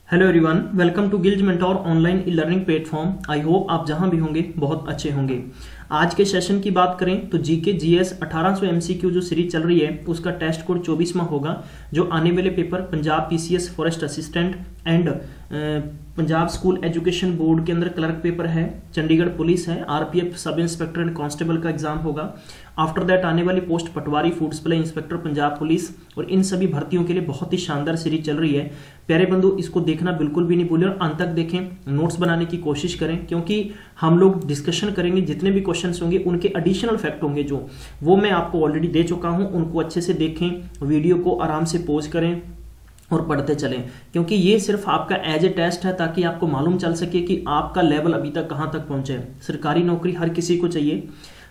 Hello everyone, welcome to Gillz mentor online e learning platform. I hope आप जहां भी होंगे बहुत अच्छे होंगे। आज के सेशन की बात करें तो जीके जीएस 1800 एमसीक्यू जो सीरीज चल रही है उसका टेस्ट कोड 24वां होगा, जो आने वाले paper Punjab PCS forest assistant and Punjab school education board के अंदर क्लर्क पेपर है, चंडीगढ़ पुलिस है, RPF sub inspector and constable का एग्जाम होगा। आफ्टर दैट आने वाली post patwari, food supply inspector Punjab police, और इन सभी भर्तियों के लिए बहुत ही शानदार सीरीज चल रही है। प्यारे बंधु, इसको देखना बिल्कुल भी नहीं भूलें और अंत तक देखें, नोट्स बनाने की कोशिश करें, क्योंकि हम लोग डिस्कशन करेंगे, जितने भी क्वेश्चंस होंगे उनके एडिशनल फैक्ट होंगे जो वो मैं आपको ऑलरेडी दे चुका हूं, उनको अच्छे से देखें, वीडियो को आराम से पॉज करें और पढ़ते चलें, क्योंकि ये सिर्फ आपका एज ए टेस्ट है ताकि आपको मालूम चल सके कि आपका लेवल अभी तक कहां तक पहुंचे है। सरकारी नौकरी हर किसी को चाहिए।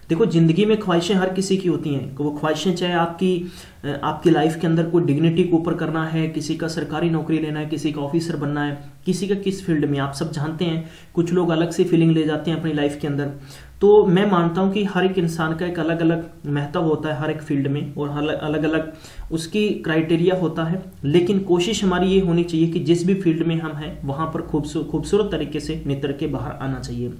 देखो, जिंदगी में ख्वाहिशें हर किसी की होती हैं, वो ख्वाहिशें चाहे आपकी लाइफ के अंदर कोई डिग्निटी को ऊपर करना है, किसी का सरकारी नौकरी लेना है, किसी का ऑफिसर बनना है, किसी का किस फील्ड में, आप सब जानते हैं। कुछ लोग अलग से फीलिंग ले जाते हैं अपनी लाइफ के अंदर। तो मैं मानता हूं कि हर एक इंसान का एक अलग अलग महत्व होता है हर एक फील्ड में, और अलग अलग उसकी क्राइटेरिया होता है। लेकिन कोशिश हमारी ये होनी चाहिए कि जिस भी फील्ड में हम हैं वहां पर खूबसूरत तरीके से नितर के बाहर आना चाहिए।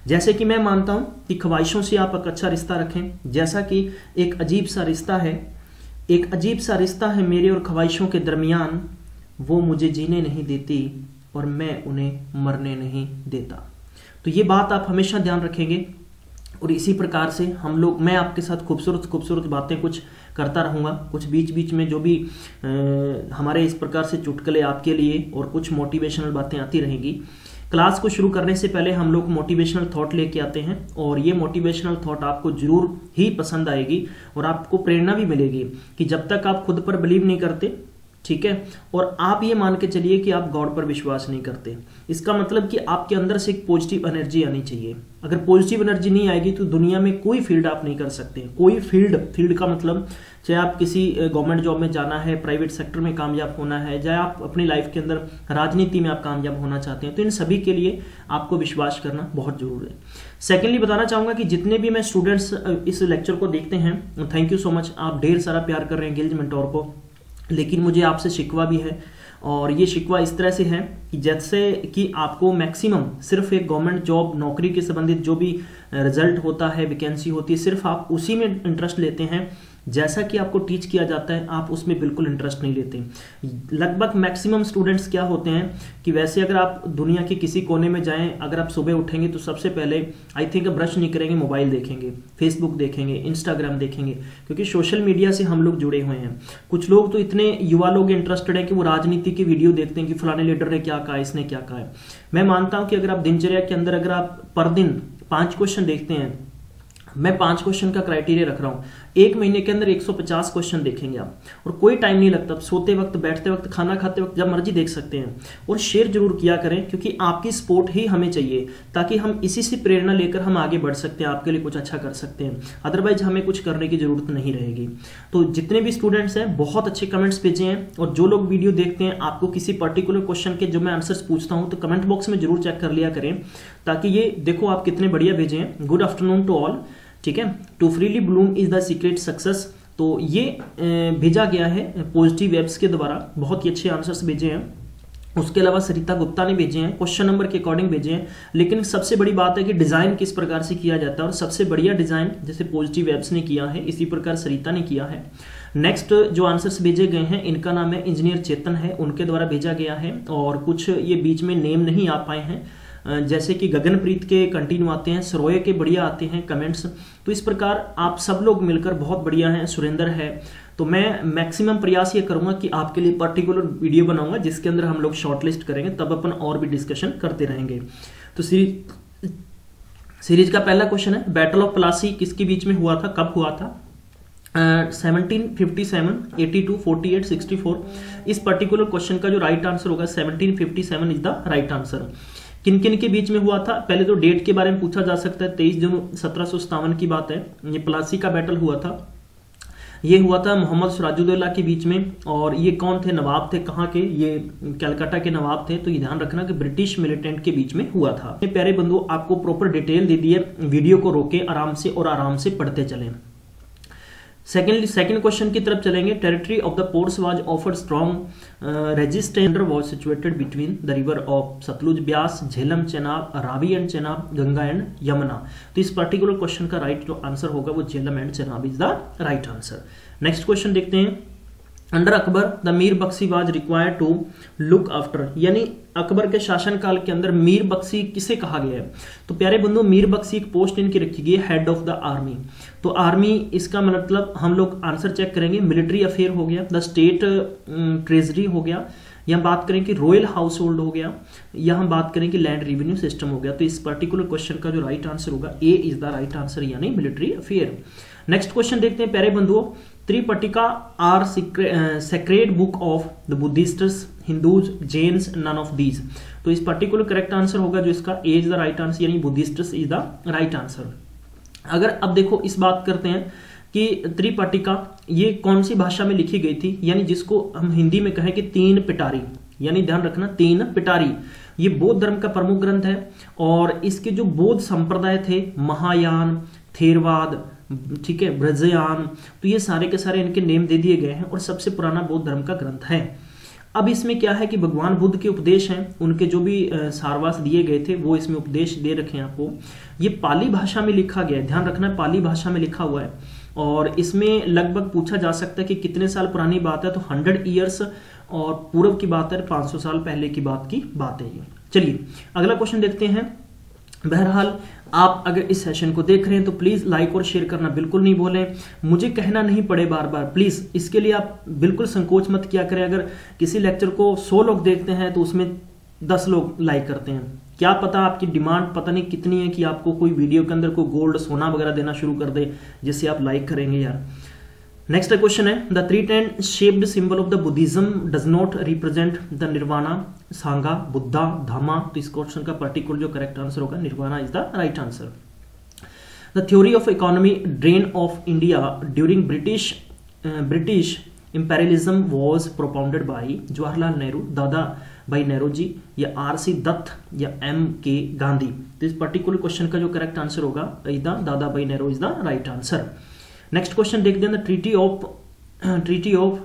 जैसे कि मैं मानता हूं कि ख्वाहिशों से आप एक अच्छा रिश्ता रखें, जैसा कि एक अजीब सा रिश्ता है मेरे और ख्वाहिशों के दरमियान, वो मुझे जीने नहीं देती और मैं उन्हें मरने नहीं देता। तो ये बात आप हमेशा ध्यान रखेंगे, और इसी प्रकार से मैं आपके साथ खूबसूरत बातें कुछ करता रहूंगा, कुछ बीच बीच में जो भी हमारे इस प्रकार से चुटकुले आपके लिए और कुछ मोटिवेशनल बातें आती रहेंगी। क्लास को शुरू करने से पहले हम लोग मोटिवेशनल थॉट लेके आते हैं, और ये मोटिवेशनल थॉट आपको जरूर ही पसंद आएगी और आपको प्रेरणा भी मिलेगी कि जब तक आप खुद पर बिलीव नहीं करते, ठीक है, और आप ये मान के चलिए कि आप गॉड पर विश्वास नहीं करते, इसका मतलब कि आपके अंदर से एक पॉजिटिव एनर्जी आनी चाहिए। अगर पॉजिटिव एनर्जी नहीं आएगी तो दुनिया में कोई फील्ड आप नहीं कर सकते। कोई फील्ड का मतलब चाहे आप किसी गवर्नमेंट जॉब में जाना है, प्राइवेट सेक्टर में कामयाब होना है, चाहे आप अपनी लाइफ के अंदर राजनीति में आप कामयाब होना चाहते हैं, तो इन सभी के लिए आपको विश्वास करना बहुत जरूरी है। सेकेंडली बताना चाहूंगा कि जितने भी मैं स्टूडेंट्स इस लेक्चर को देखते हैं, थैंक यू सो मच, आप ढेर सारा प्यार कर रहे हैं गिल्ज मेंटोर को। लेकिन मुझे आपसे शिकवा भी है, और ये शिकवा इस तरह से है कि जैसे कि आपको मैक्सिमम सिर्फ एक गवर्नमेंट जॉब नौकरी के संबंधित जो भी रिजल्ट होता है, वैकेंसी होती है, सिर्फ आप उसी में इंटरेस्ट लेते हैं। जैसा कि आपको टीच किया जाता है आप उसमें बिल्कुल इंटरेस्ट नहीं लेते। लगभग मैक्सिमम स्टूडेंट्स क्या होते हैं कि वैसे अगर आप दुनिया के किसी कोने में जाएं, अगर आप सुबह उठेंगे तो सबसे पहले आई थिंक ब्रश नहीं करेंगे, मोबाइल देखेंगे, फेसबुक देखेंगे, इंस्टाग्राम देखेंगे, क्योंकि सोशल मीडिया से हम लोग जुड़े हुए हैं। कुछ लोग तो इतने युवा लोग इंटरेस्टेड हैं कि वो राजनीति की वीडियो देखते हैं कि फलाने लीडर ने क्या कहा, इसने क्या कहा है। मैं मानता हूं कि अगर आप दिनचर्या के अंदर अगर आप पर दिन 5 क्वेश्चन देखते हैं, मैं 5 क्वेश्चन का क्राइटेरिया रख रहा हूं, 1 महीने के अंदर 150 क्वेश्चन देखेंगे आप, और कोई टाइम नहीं लगता, सोते वक्त, बैठते वक्त, खाना खाते वक्त, जब मर्जी देख सकते हैं। और शेयर जरूर किया करें, क्योंकि आपकी सपोर्ट ही हमें चाहिए, ताकि हम इसी से प्रेरणा लेकर हम आगे बढ़ सकते हैं, आपके लिए कुछ अच्छा कर सकते हैं। अदरवाइज हमें कुछ करने की जरूरत नहीं रहेगी। तो जितने भी स्टूडेंट्स हैं बहुत अच्छे कमेंट्स भेजे हैं, और जो लोग वीडियो देखते हैं, आपको किसी पर्टिकुलर क्वेश्चन के जो मैं आंसर्स पूछता हूं तो कमेंट बॉक्स में जरूर चेक कर लिया करें, ताकि ये देखो आप कितने बढ़िया भेजे हैं। गुड आफ्टरनून टू ऑल, ठीक है। To freely bloom is the secret success, तो ये भेजा गया है पॉजिटिव वेब्स के द्वारा, बहुत ही अच्छे आंसर्स भेजे हैं। उसके अलावा सरिता गुप्ता ने भेजे हैं, क्वेश्चन नंबर के अकॉर्डिंग भेजे हैं। लेकिन सबसे बड़ी बात है कि डिजाइन किस प्रकार से किया जाता है, और सबसे बढ़िया डिजाइन जैसे पॉजिटिव वेब्स ने किया है, इसी प्रकार सरिता ने किया है। नेक्स्ट जो आंसर्स भेजे गए हैं, इनका नाम है इंजीनियर चेतन है, उनके द्वारा भेजा गया है, और कुछ ये बीच में नेम नहीं आ पाए हैं, जैसे कि गगनप्रीत के कंटिन्यू आते हैं, सरोये के बढ़िया आते हैं कमेंट्स। तो इस प्रकार आप सब लोग मिलकर बहुत बढ़िया हैं, सुरेंद्र है। तो मैं मैक्सिमम प्रयास ये करूंगा कि आपके लिए पर्टिकुलर वीडियो बनाऊंगा जिसके अंदर हम लोग शॉर्टलिस्ट करेंगे, तब अपन और भी डिस्कशन करते रहेंगे। तो सीरीज का पहला क्वेश्चन है, बैटल ऑफ प्लासी किसके बीच में हुआ था, कब हुआ था? 1757, 82, 48, 64। इस पर्टिकुलर क्वेश्चन का जो राइट आंसर होगा 1757 इज द राइट आंसर। किन किन के बीच में हुआ था, पहले तो डेट के बारे में पूछा जा सकता है। 23 जून 1757 की बात है, ये प्लासी का बैटल हुआ था। ये हुआ था मोहम्मद सिराजुद्दौला के बीच में, और ये कौन थे, नवाब थे, कहाँ के, ये कलकत्ता के नवाब थे। तो ये ध्यान रखना कि ब्रिटिश मिलिटेंट के बीच में हुआ था। प्यारे बंधु, आपको प्रॉपर डिटेल दे दी है, वीडियो को रोके आराम से और आराम से पढ़ते चलें। सेकंड क्वेश्चन की तरफ चलेंगे। Territory of the ports was offered strong resistance was situated between the river of Sutlej, Beas, Jhelum, Chenab, Ravi and Chenab, Ganga and Yamuna. तो इस पर्टिकुलर क्वेश्चन का राइट जो आंसर होगा वो Jhelum and Chenab is the right answer. Next question देखते हैं। Under Akbar the Mir Bakhshi was required to look after, यानी अकबर के शासनकाल के अंदर मीर बख्शी किसे कहा गया है? तो प्यारे बंधु, मीर बख्शी एक पोस्ट इनकी रखी गई है हेड ऑफ द आर्मी। तो आर्मी इसका मतलब हम लोग आंसर चेक करेंगे, मिलिट्री अफेयर हो गया, द स्टेट ट्रेजरी हो गया, या बात करें कि रॉयल हाउस होल्ड हो गया, या हम बात करें कि लैंड रेवेन्यू सिस्टम हो गया। तो इस पर्टिकुलर क्वेश्चन का जो राइट आंसर होगा A is the right answer, यानी मिलिट्री अफेयर। नेक्स्ट क्वेश्चन देखते हैं प्यारे बंधुओं। Tripitaka are sacred book of the Buddhists, Hindus, Jains, none of these. तो इस पर्टिकुलर करेक्ट आंसर होगा जो इसका A is the right answer, यानी Buddhists is the right answer. अगर अब देखो इस बात करते हैं कि त्रिपटिका ये कौन सी भाषा में लिखी गई थी, यानी जिसको हम हिंदी में कहें कि तीन पिटारी, यानी ध्यान रखना तीन पिटारी। ये बौद्ध धर्म का प्रमुख ग्रंथ है और इसके जो बौद्ध संप्रदाय थे, महायान, थेरवाद, ठीक है, ब्रजयान, तो ये सारे के सारे इनके नेम दे दिए गए हैं और सबसे पुराना बौद्ध धर्म का ग्रंथ है। अब इसमें क्या है कि भगवान बुद्ध के उपदेश हैं, उनके जो भी सारवास दिए गए थे वो इसमें उपदेश दे रखे हैं आपको। ये पाली भाषा में लिखा गया है, ध्यान रखना पाली भाषा में लिखा हुआ है और इसमें लगभग पूछा जा सकता है कि कितने साल पुरानी बात है, तो 100 ईयर्स, और पूर्व की बात है 500 साल पहले की बात है ये। चलिए अगला क्वेश्चन देखते हैं। बहरहाल आप अगर इस सेशन को देख रहे हैं तो प्लीज लाइक और शेयर करना बिल्कुल नहीं भूलें, मुझे कहना नहीं पड़े बार बार, प्लीज इसके लिए आप बिल्कुल संकोच मत किया करें। अगर किसी लेक्चर को 100 लोग देखते हैं तो उसमें 10 लोग लाइक करते हैं, क्या पता आपकी डिमांड पता नहीं कितनी है कि आपको कोई वीडियो के अंदर कोई गोल्ड सोना वगैरह देना शुरू कर दे जिससे आप लाइक करेंगे यार। नेक्स्ट क्वेश्चन है, the 310 shaped symbol of the Buddhism does not represent the nirvana, Sangha, Buddha, Dhamma. तो इस क्वेश्चन का पर्टिकुलर जो करेक्ट आंसर होगा nirvana is the right answer. The theory of economy drain of India during British imperialism was propounded by Jawaharlal Nehru, Dadabhai Nehru या RC. Dutt या M.K. Gandhi. तो इस particular question का जो करेक्ट आंसर होगा is the Dadabhai Nehru is the right answer. Next question देखते हैं। The treaty of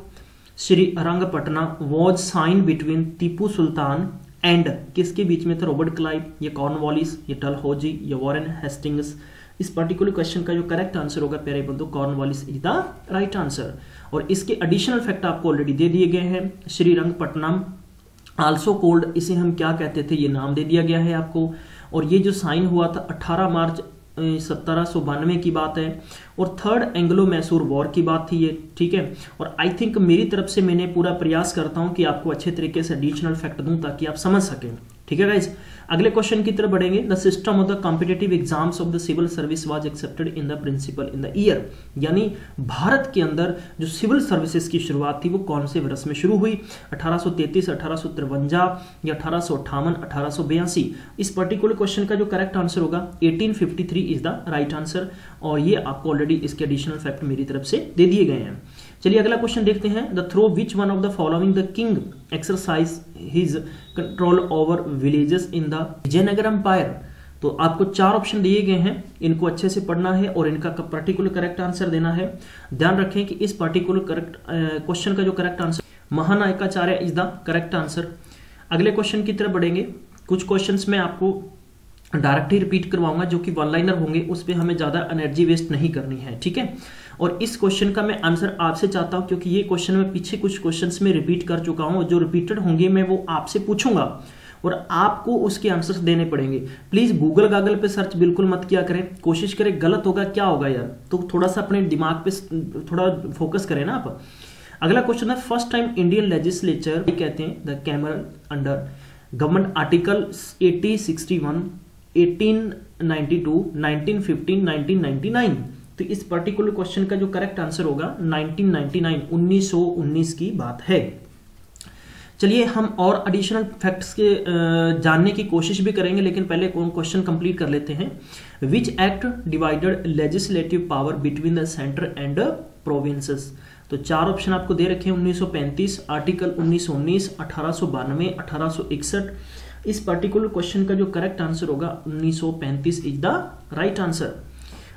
Srirangapatna was sign between Tipu Sultan and, किसके बीच में था? रॉबर्ट क्लाइव या कॉर्नवालिस या डलहौजी या वॉरेन हेस्टिंग्स। इस पर्टिकुलर क्वेश्चन का जो करेक्ट आंसर होगा प्यारे बंधु Cornwallis is the right answer. और इसके एडिशनल फैक्ट आपको ऑलरेडी दे दिए गए हैं। श्रीरंगपट्टनम आल्सो कोल्ड, इसे हम क्या कहते थे ये नाम दे दिया गया है आपको। और ये जो साइन हुआ था 18 मार्च 1792 की बात है और थर्ड एंग्लो मैसूर वॉर की बात थी ये, ठीक है। और आई थिंक मेरी तरफ से मैंने पूरा प्रयास करता हूं कि आपको अच्छे तरीके से एडिशनल फैक्ट दूं ताकि आप समझ सकें, ठीक है गाइज। अगले क्वेश्चन की तरफ बढ़ेंगे। The system of the competitive exams of the civil service was accepted in the principle in the year, यानी भारत के अंदर जो सिविल सर्विसेज की शुरुआत थी वो कौन से वर्ष में शुरू हुई? 1833, 1853 या 1858, 1882। इस पर्टिकुलर क्वेश्चन का जो करेक्ट आंसर होगा 1853 इज द राइट आंसर। और ये आपको ऑलरेडी इसके एडिशनल फैक्ट मेरी तरफ से दे दिए गए हैं। चलिए अगला क्वेश्चन देखते हैं। The through which one of the following the king exercise his control over villages in the Vijayanagar empire. तो आपको 4 ऑप्शन दिए गए हैं, इनको अच्छे से पढ़ना है और इनका पर्टिकुलर करेक्ट आंसर देना है। ध्यान रखें कि इस पर्टिकुलर करेक्ट क्वेश्चन का जो correct answer Mahanayakacharya is the correct answer. अगले क्वेश्चन की तरफ बढ़ेंगे। कुछ क्वेश्चंस में आपको डायरेक्ट ही रिपीट करवाऊंगा जो कि वन लाइनर होंगे, उस पर हमें ज्यादा एनर्जी वेस्ट नहीं करनी है, ठीक है। और इस क्वेश्चन का मैं आंसर आपसे चाहता हूं क्योंकि ये क्वेश्चन मैं पीछे कुछ क्वेश्चंस में रिपीट कर चुका हूं, जो रिपीटेड होंगे मैं वो आपसे पूछूंगा और आपको उसके आंसर्स देने पड़ेंगे। प्लीज गूगल गागल पे सर्च बिल्कुल मत किया करें, कोशिश करें, गलत होगा क्या होगा यार, तो थोड़ा सा अपने दिमाग पे थोड़ा फोकस करें ना आप। अगला क्वेश्चन है, फर्स्ट टाइम इंडियन लेजिस्लेचर कहते हैं the Cameron under government article 8061 1892 1915 1999। तो इस पर्टिकुलर क्वेश्चन का जो करेक्ट आंसर होगा 1999 1919 की बात है। चलिए हम और एडिशनल फैक्ट्स के जानने की कोशिश भी करेंगे, लेकिन पहले क्वेश्चन कंप्लीट कर लेते हैं। Which act divided legislative power between the centre and provinces. तो 4 ऑप्शन आपको दे रखे हैं। 1935, आर्टिकल 1919, 1892, 1861। इस पर्टिकुलर क्वेश्चन का जो करेक्ट आंसर होगा 1935 इज द राइट आंसर।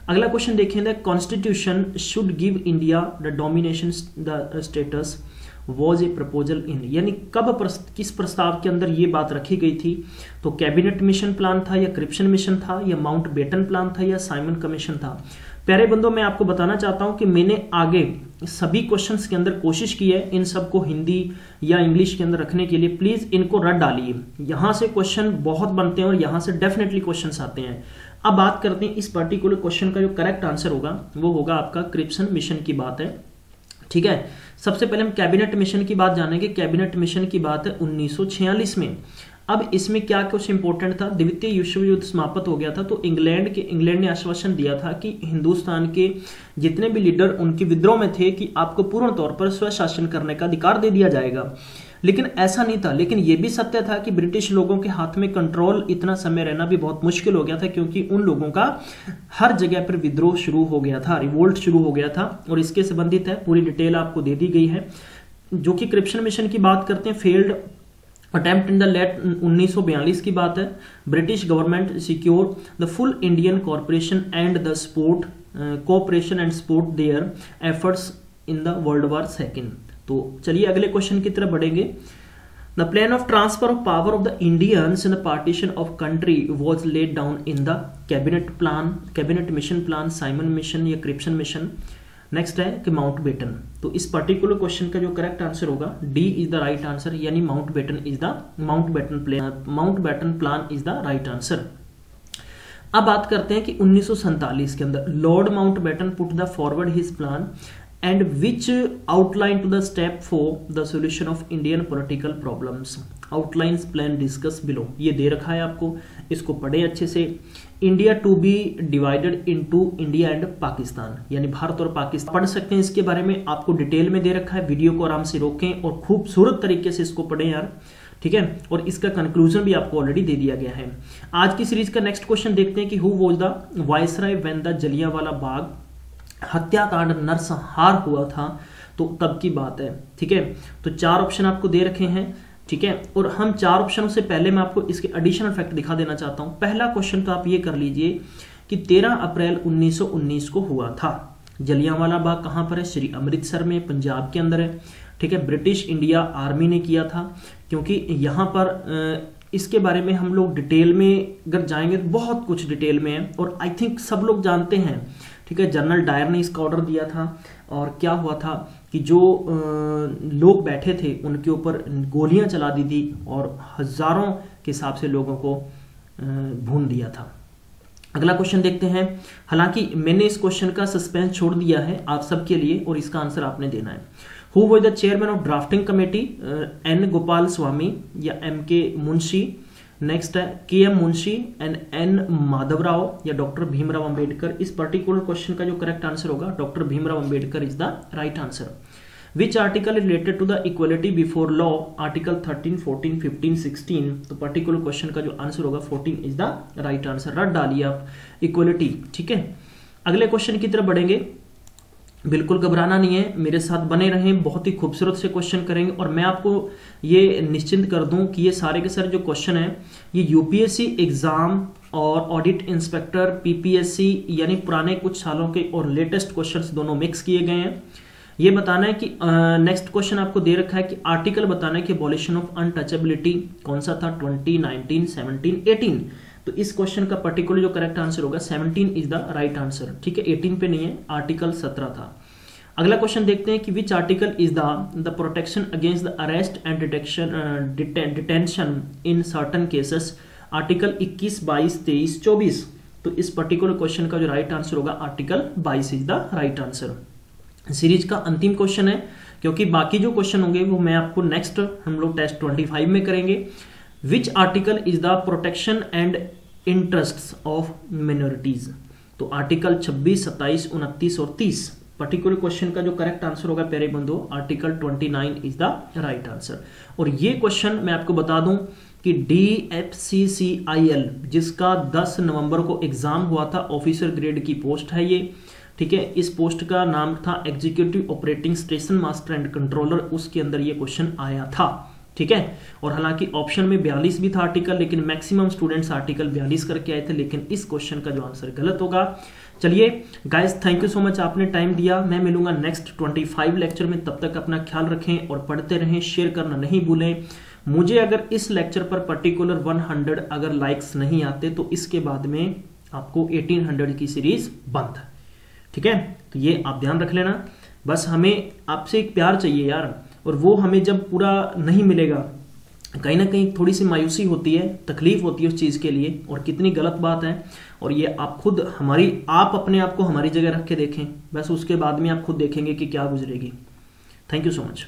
अगला क्वेश्चन देखें, the constitution should give India the domination the status was a proposal in, यानी कब किस प्रस्ताव के अंदर ये बात रखी गई थी? तो कैबिनेट मिशन प्लान था, या क्रिप्शन मिशन था, या माउंट बेटन प्लान था, या साइमन कमीशन था? प्यारे बंधुओं, मैं आपको बताना चाहता हूं कि मैंने आगे सभी क्वेश्चंस के अंदर कोशिश की है इन सबको हिंदी या इंग्लिश के अंदर रखने के लिए। प्लीज इनको रट डालिए, यहां से क्वेश्चन बहुत बनते हैं और यहां से डेफिनेटली क्वेश्चंस आते हैं। अब बात करते हैं इस पर्टिकुलर क्वेश्चन का जो करेक्ट आंसर होगा वो होगा आपका क्रिप्शन मिशन की बात है, ठीक है। सबसे पहले हम कैबिनेट मिशन की बात जानेंगे। कैबिनेट मिशन की बात है 1946 में। अब इसमें क्या कुछ इंपॉर्टेंट था, द्वितीय विश्व युद्ध समाप्त हो गया था, तो इंग्लैंड ने आश्वासन दिया था कि हिंदुस्तान के जितने भी लीडर उनके विद्रोह में थे कि आपको पूर्ण तौर पर स्वशासन करने का अधिकार दे दिया जाएगा। लेकिन ऐसा नहीं था, लेकिन यह भी सत्य था कि ब्रिटिश लोगों के हाथ में कंट्रोल इतना समय रहना भी बहुत मुश्किल हो गया था, क्योंकि उन लोगों का हर जगह पर विद्रोह शुरू हो गया था, रिवोल्ट शुरू हो गया था। और इसके संबंधित है पूरी डिटेल आपको दे दी गई है। जो कि क्रिप्शन मिशन की बात करते हैं, failed attempt in the late 1942 की बात है। British government secure the full Indian corporation and the support cooperation and support their efforts in the world war second. तो चलिए अगले क्वेश्चन की तरफ बढ़ेंगे। The plan of transfer of power of the Indians in the partition of country was laid down in the cabinet mission plan, Simon mission या Cripps mission. Next है कि mount batten. तो इस पर्टिकुलर क्वेश्चन का जो correct answer होगा D is the right answer, यानी Mountbatten plan is the right answer. अब बात करते हैं कि 1947 के अंदर Lord Mountbatten put the forward his plan and which outline to the step for the solution of Indian political problems. Outlines plan discuss below, ये दे रखा है आपको, इसको पढ़े अच्छे से। India to be divided into India and Pakistan, यानी भारत और पाकिस्तान पढ़ सकते हैं। इसके बारे में आपको डिटेल में दे रखा है, वीडियो को आराम से रोकें और खूबसूरत तरीके से इसको पढ़ें यार, ठीक है। और इसका कंक्लूजन भी आपको ऑलरेडी दे दिया गया है। आज की सीरीज का नेक्स्ट क्वेश्चन देखते हैं कि who was the viceroy when the Jallianwala Bagh हत्याकांड नरसंहार हुआ था। तो तब की बात है, ठीक है। तो 4 ऑप्शन आपको दे रखे हैं, ठीक है। और हम 4 ऑप्शनों से पहले मैं आपको इसके एडिशनल फैक्ट दिखा देना चाहता हूं। पहला क्वेश्चन तो आप ये कर लीजिए कि 13 अप्रैल 1919 को हुआ था। जलियांवाला बाग कहां पर है? श्री अमृतसर में, पंजाब के अंदर है, ठीक है। ब्रिटिश इंडिया आर्मी ने किया था, क्योंकि यहां पर इसके बारे में हम लोग डिटेल में अगर जाएंगे तो बहुत कुछ डिटेल में है और आई थिंक सब लोग जानते हैं, ठीक है। जनरल डायर ने इसका ऑर्डर दिया था और क्या हुआ था कि जो लोग बैठे थे उनके ऊपर गोलियां चला दी थी और हजारों के हिसाब से लोगों को भून दिया था। अगला क्वेश्चन देखते हैं। हालांकि मैंने इस क्वेश्चन का सस्पेंस छोड़ दिया है आप सबके लिए और इसका आंसर आपने देना है। Who was the chairman of drafting committee? N Gopalaswami या एम के मुंशी। नेक्स्ट है K M Munshi and N Madhavrao या डॉक्टर भीमराव अंबेडकर। इस पर्टिकुलर क्वेश्चन का जो करेक्ट आंसर होगा doctor Bhimrao Ambedkar is the right answer. Which article related to the equality before law? Article 13, 14, 15, 16। तो particular question का जो आंसर होगा 14 इज द राइट आंसर। रट डालिए आप इक्वलिटी, ठीक है। अगले क्वेश्चन की तरफ बढ़ेंगे। बिल्कुल घबराना नहीं है, मेरे साथ बने रहें, बहुत ही खूबसूरत से क्वेश्चन करेंगे। और मैं आपको ये निश्चिंत कर दूं कि ये सारे के सारे जो क्वेश्चन हैं ये यूपीएससी एग्जाम और ऑडिट इंस्पेक्टर पीपीएससी यानी पुराने कुछ सालों के और लेटेस्ट क्वेश्चंस दोनों मिक्स किए गए हैं। ये बताना है कि नेक्स्ट क्वेश्चन आपको दे रखा है कि आर्टिकल बताना है कि अबॉलिशन ऑफ अनटचेबिलिटी कौन सा था? 20, 19, 17, 18। तो इस क्वेश्चन का पर्टिकुलर जो करेक्ट आंसर होगा 17 इज द राइट आंसर, ठीक है। 18 पे नहीं है, आर्टिकल 17 था। अगला क्वेश्चन देखते हैं कि which article is the protection against the arrest and detention in certain cases? Article 21, 22, 23, 24। तो इस पर्टिकुलर क्वेश्चन का जो राइट आंसर होगा article 22 is the right answer. Series का अंतिम क्वेश्चन है, क्योंकि बाकी जो क्वेश्चन होंगे वो मैं आपको नेक्स्ट हम लोग टेस्ट 25 में करेंगे। Which article is the protection and interests of minorities? तो आर्टिकल 26, 27, 29 और 30। पर्टिकुलर क्वेश्चन का जो करेक्ट आंसर होगा प्यारे बंधुओं article 29 is the right answer. और ये क्वेश्चन मैं आपको बता दूं कि DFCCIL जिसका 10 नवंबर को एग्जाम हुआ था, ऑफिसर ग्रेड की पोस्ट है ये, ठीक है। इस पोस्ट का नाम था executive operating station master and controller, उसके अंदर ये क्वेश्चन आया था, ठीक है। और हालांकि ऑप्शन में 42 भी था आर्टिकल, लेकिन मैक्सिमम स्टूडेंट्स आर्टिकल 42 करके आए थे, लेकिन इस क्वेश्चन का जो आंसर गलत होगा चलिए guys, thank you so much, आपने टाइम दिया। मैं मिलूंगा नेक्स्ट 25 लेक्चर में, तब तक अपना ख्याल रखें और पढ़ते रहें, शेयर करना नहीं भूलें। मुझे अगर इस लेक्चर पर पर्टिकुलर 100 अगर लाइक्स नहीं आते तो इसके बाद में आपको 1800 की सीरीज बंद, ठीक है? तो ये आप ध्यान रख लेना। बस हमें आपसे एक प्यार चाहिए यार, और वो हमें जब पूरा नहीं मिलेगा, कहीं ना कहीं थोड़ी सी मायूसी होती है, तकलीफ होती है उस चीज़ के लिए, और कितनी गलत बात है। और ये आप खुद आप अपने आप को हमारी जगह रख के देखें, बस उसके बाद में आप खुद देखेंगे कि क्या गुजरेगी। Thank you so much.